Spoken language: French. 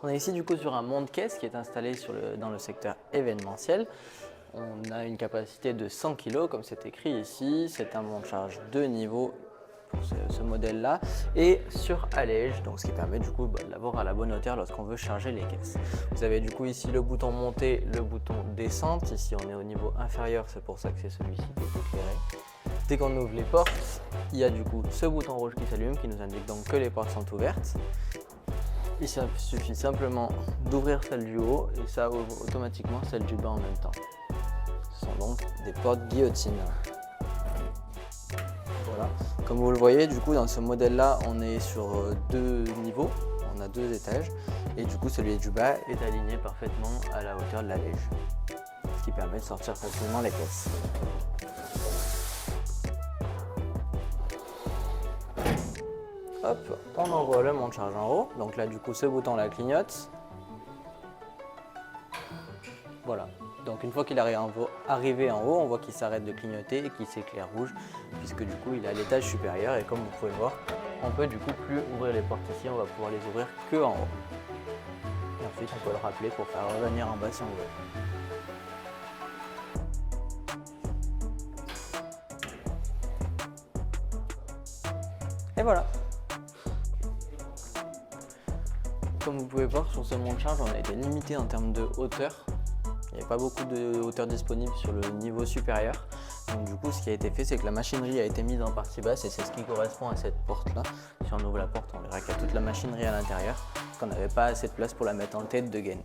On est ici du coup sur un monte-caisse qui est installé dans le secteur événementiel. On a une capacité de 100 kg comme c'est écrit ici. C'est un monte-charge de niveau pour ce modèle-là et sur allège, donc ce qui permet du coup de l'avoir à la bonne hauteur lorsqu'on veut charger les caisses. Vous avez du coup ici le bouton montée, le bouton descente. Ici on est au niveau inférieur, c'est pour ça que c'est celui-ci qui est éclairé. Dès qu'on ouvre les portes, il y a du coup ce bouton rouge qui s'allume qui nous indique donc que les portes sont ouvertes. Il suffit simplement d'ouvrir celle du haut et ça ouvre automatiquement celle du bas en même temps. Ce sont donc des portes guillotines. Voilà. Comme vous le voyez, du coup dans ce modèle-là, on est sur 2 niveaux, on a 2 étages et du coup celui du bas est aligné parfaitement à la hauteur de l'allège, ce qui permet de sortir facilement les caisses. Hop, on envoie le monte-charge en haut. Donc là, du coup, ce bouton la clignote. Voilà. Donc une fois qu'il est arrivé en haut, on voit qu'il s'arrête de clignoter et qu'il s'éclaire rouge, puisque du coup, il est à l'étage supérieur. Et comme vous pouvez voir, on peut du coup plus ouvrir les portes ici. On va pouvoir les ouvrir que en haut. Et ensuite, on peut le rappeler pour faire revenir en bas si on veut. Et voilà. Comme vous pouvez voir sur ce monte-charge, on a été limité en termes de hauteur. Il n'y a pas beaucoup de hauteur disponible sur le niveau supérieur. Donc du coup, ce qui a été fait, c'est que la machinerie a été mise en partie basse et c'est ce qui correspond à cette porte-là. Si on ouvre la porte, on verra qu'il y a toute la machinerie à l'intérieur, qu'on n'avait pas assez de place pour la mettre en tête de gaine.